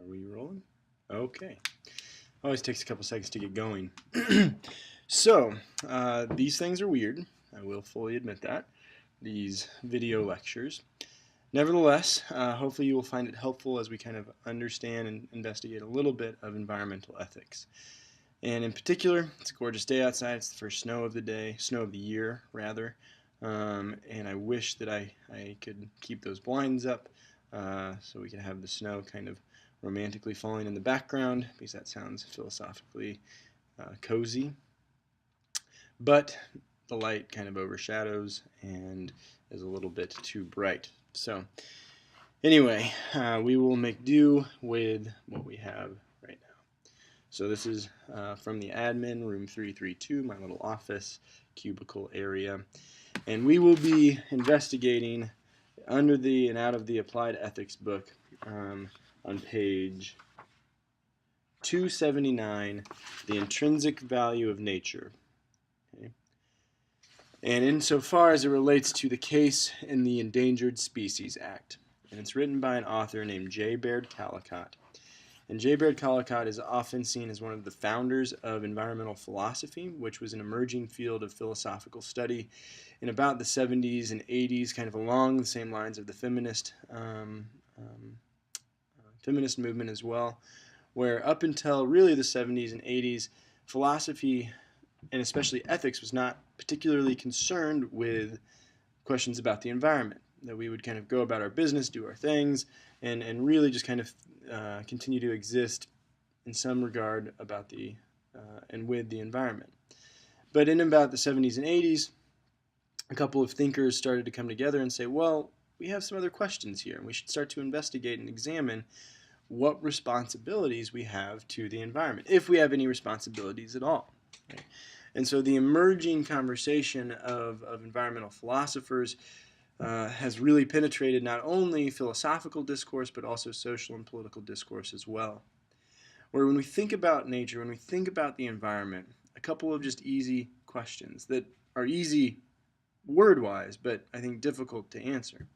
Are we rolling? Okay. Always takes a couple seconds to get going. So, these things are weird. I will fully admit that. These video lectures. Nevertheless, hopefully you will find it helpful as we kind of understand and investigate a little bit of environmental ethics. And in particular, it's a gorgeous day outside. It's the first snow of the day, snow of the year, rather. And I wish that I could keep those blinds up so we could have the snow kind of romantically falling in the background, because that sounds philosophically cozy. But the light kind of overshadows and is a little bit too bright. So anyway, we will make do with what we have right now. So this is from the admin, room 332, my little office cubicle area. And we will be investigating under the and out of the Applied Ethics book on page 279, the intrinsic value of nature. Okay. And insofar as it relates to the case in the Endangered Species Act. And it's written by an author named J. Baird Callicott. And J. Baird Callicott is often seen as one of the founders of environmental philosophy, which was an emerging field of philosophical study in about the 70s and 80s, kind of along the same lines of the feminist movement as well, where up until really the 70s and 80s, philosophy, and especially ethics, was not particularly concerned with questions about the environment, that we would kind of go about our business, do our things, and really just kind of continue to exist in some regard about the and with the environment. But in about the 70s and 80s, a couple of thinkers started to come together and say, well, we have some other questions here, and we should start to investigate and examine what responsibilities we have to the environment, if we have any responsibilities at all. Right? And so the emerging conversation of environmental philosophers has really penetrated not only philosophical discourse, but also social and political discourse as well. Where when we think about nature, when we think about the environment, a couple of just easy questions that are easy word-wise, but I think difficult to answer.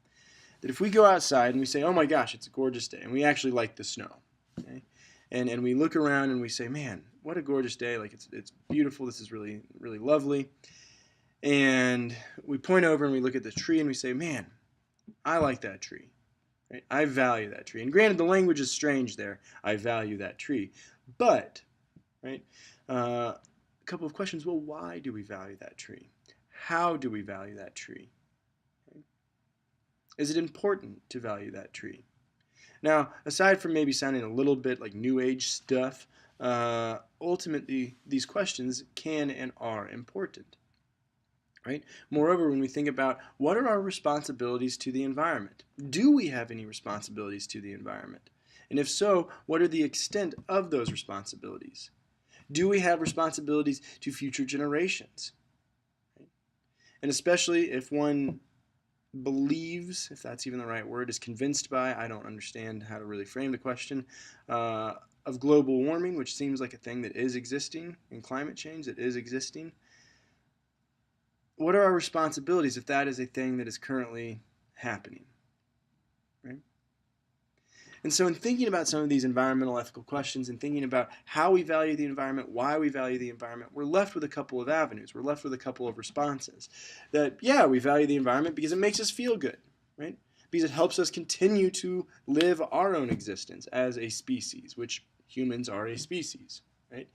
That if we go outside and we say, oh my gosh, it's a gorgeous day, and we actually like the snow, okay? And we look around and we say, man, what a gorgeous day, like it's beautiful, this is really, really lovely. And we point over and we look at the tree and we say, man, I like that tree. Right? I value that tree. And granted, the language is strange there. I value that tree. But, right, a couple of questions. Well, why do we value that tree? How do we value that tree? Okay. Is it important to value that tree? Now, aside from maybe sounding a little bit like New Age stuff, ultimately, these questions can and are important. Right? Moreover, when we think about what are our responsibilities to the environment, do we have any responsibilities to the environment? And if so, what are the extent of those responsibilities? Do we have responsibilities to future generations? Right? And especially if one believes, if that's even the right word, is convinced by, I don't understand how to really frame the question, of global warming, which seems like a thing that is existing, and climate change that is existing. What are our responsibilities if that is a thing that is currently happening? Right? And so in thinking about some of these environmental ethical questions and thinking about how we value the environment, why we value the environment, we're left with a couple of avenues. We're left with a couple of responses. That, yeah, we value the environment because it makes us feel good, right? Because it helps us continue to live our own existence as a species, which humans are a species, right?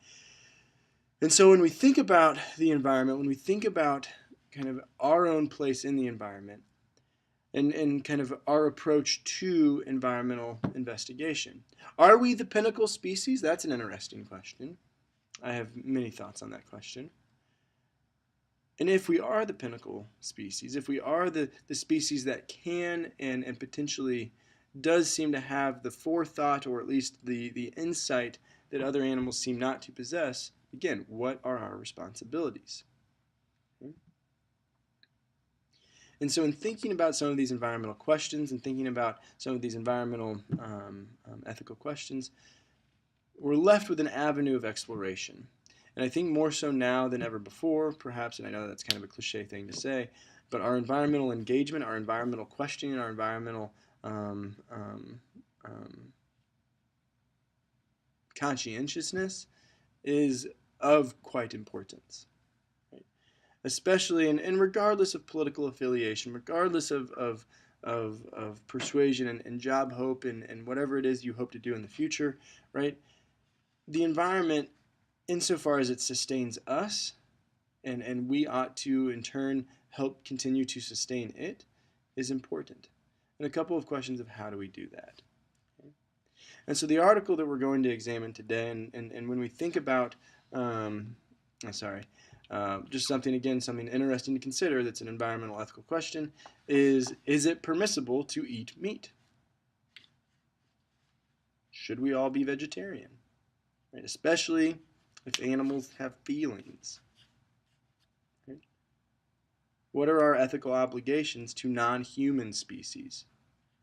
And so when we think about the environment, when we think about kind of our own place in the environment and kind of our approach to environmental investigation. Are we the pinnacle species? That's an interesting question. I have many thoughts on that question. And if we are the pinnacle species, if we are the species that can and potentially does seem to have the forethought or at least the insight that other animals seem not to possess, again, what are our responsibilities? And so in thinking about some of these environmental questions and thinking about some of these environmental ethical questions, we're left with an avenue of exploration. And I think more so now than ever before, perhaps, and I know that's kind of a cliche thing to say, but our environmental engagement, our environmental questioning, our environmental conscientiousness is of quite importance, right? Especially, and regardless of political affiliation, regardless of persuasion and job hope and whatever it is you hope to do in the future, right? The environment, insofar as it sustains us, and we ought to, in turn, help continue to sustain it, is important. And a couple of questions of how do we do that. Okay? And so the article that we're going to examine today, and when we think about, just something interesting to consider that's an environmental ethical question, is it permissible to eat meat? Should we all be vegetarian? Right? Especially if animals have feelings. Right? What are our ethical obligations to non-human species?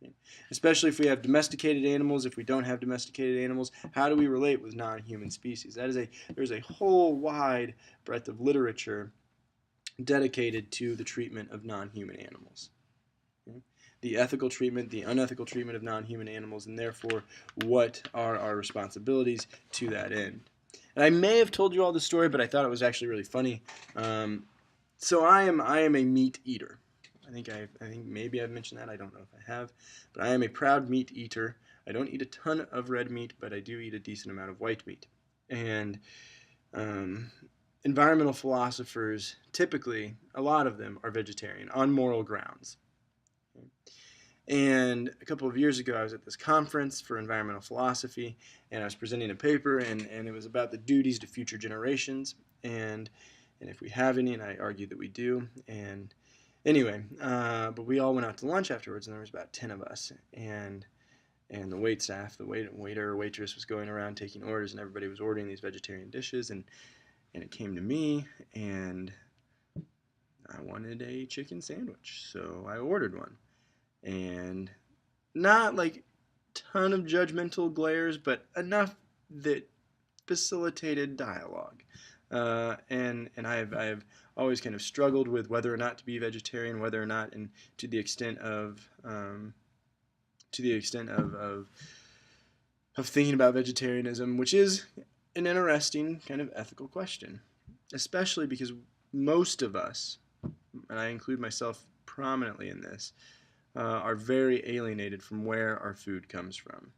Right? Especially if we have domesticated animals, if we don't have domesticated animals, how do we relate with non-human species? There's a whole wide breadth of literature dedicated to the treatment of non-human animals. Okay? The ethical treatment, the unethical treatment of non-human animals, and therefore what are our responsibilities to that end. And I may have told you all this story, but I thought it was actually really funny. So I am a meat eater. I think maybe I've mentioned that. I don't know if I have, but I am a proud meat eater. I don't eat a ton of red meat, but I do eat a decent amount of white meat. And environmental philosophers, typically, a lot of them are vegetarian on moral grounds. And a couple of years ago, I was at this conference for environmental philosophy, and I was presenting a paper, and it was about the duties to future generations, and if we have any, and I argue that we do. And anyway, but we all went out to lunch afterwards, and there was about 10 of us, and the wait staff, the waiter or waitress was going around taking orders, and everybody was ordering these vegetarian dishes, and it came to me, and I wanted a chicken sandwich, so I ordered one. And not like ton of judgmental glares, but enough that facilitated dialogue. And I've always kind of struggled with whether or not to be vegetarian, whether or not, and to the extent of thinking about vegetarianism, which is an interesting kind of ethical question, especially because most of us, and I include myself prominently in this, are very alienated from where our food comes from.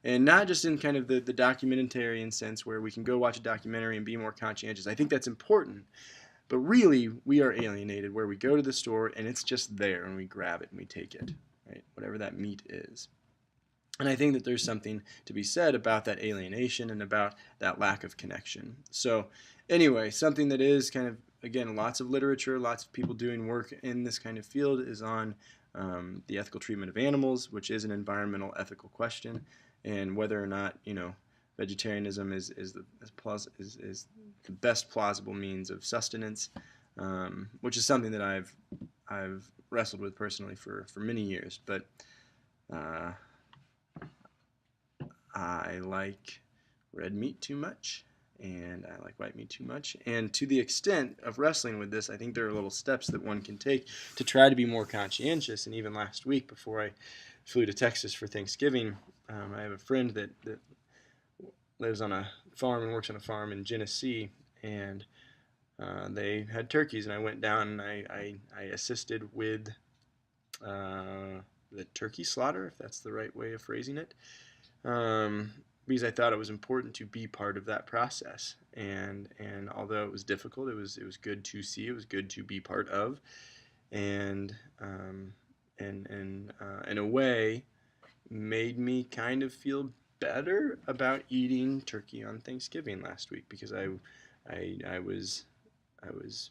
And not just in kind of the documentarian sense where we can go watch a documentary and be more conscientious. I think that's important. But really, we are alienated where we go to the store and it's just there and we grab it and we take it, right? Whatever that meat is. And I think that there's something to be said about that alienation and about that lack of connection. So anyway, something that is kind of, again, lots of literature, lots of people doing work in this kind of field is on the ethical treatment of animals, which is an environmental ethical question, and whether or not vegetarianism is the best plausible means of sustenance, which is something that I've wrestled with personally for many years. But I like red meat too much, and I like white meat too much. And to the extent of wrestling with this, I think there are little steps that one can take to try to be more conscientious. And even last week, before I flew to Texas for Thanksgiving, I have a friend that lives on a farm and works on a farm in Genesee, and they had turkeys, and I went down and I assisted with the turkey slaughter, if that's the right way of phrasing it. Because I thought it was important to be part of that process, and although it was difficult, it was good to see, it was good to be part of, and in a way, made me kind of feel better about eating turkey on Thanksgiving last week, because I was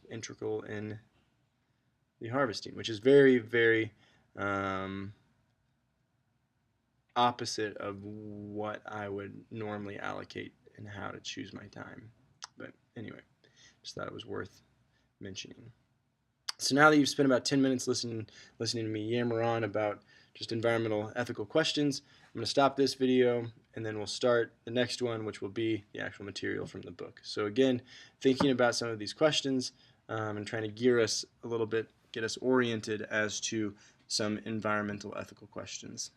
integral in the harvesting, which is very, very opposite of what I would normally allocate and how to choose my time. But anyway, just thought it was worth mentioning. So now that you've spent about 10 minutes listening to me yammer on about just environmental ethical questions, I'm going to stop this video and then we'll start the next one, which will be the actual material from the book. So again, thinking about some of these questions and trying to gear us a little bit, get us oriented as to some environmental ethical questions.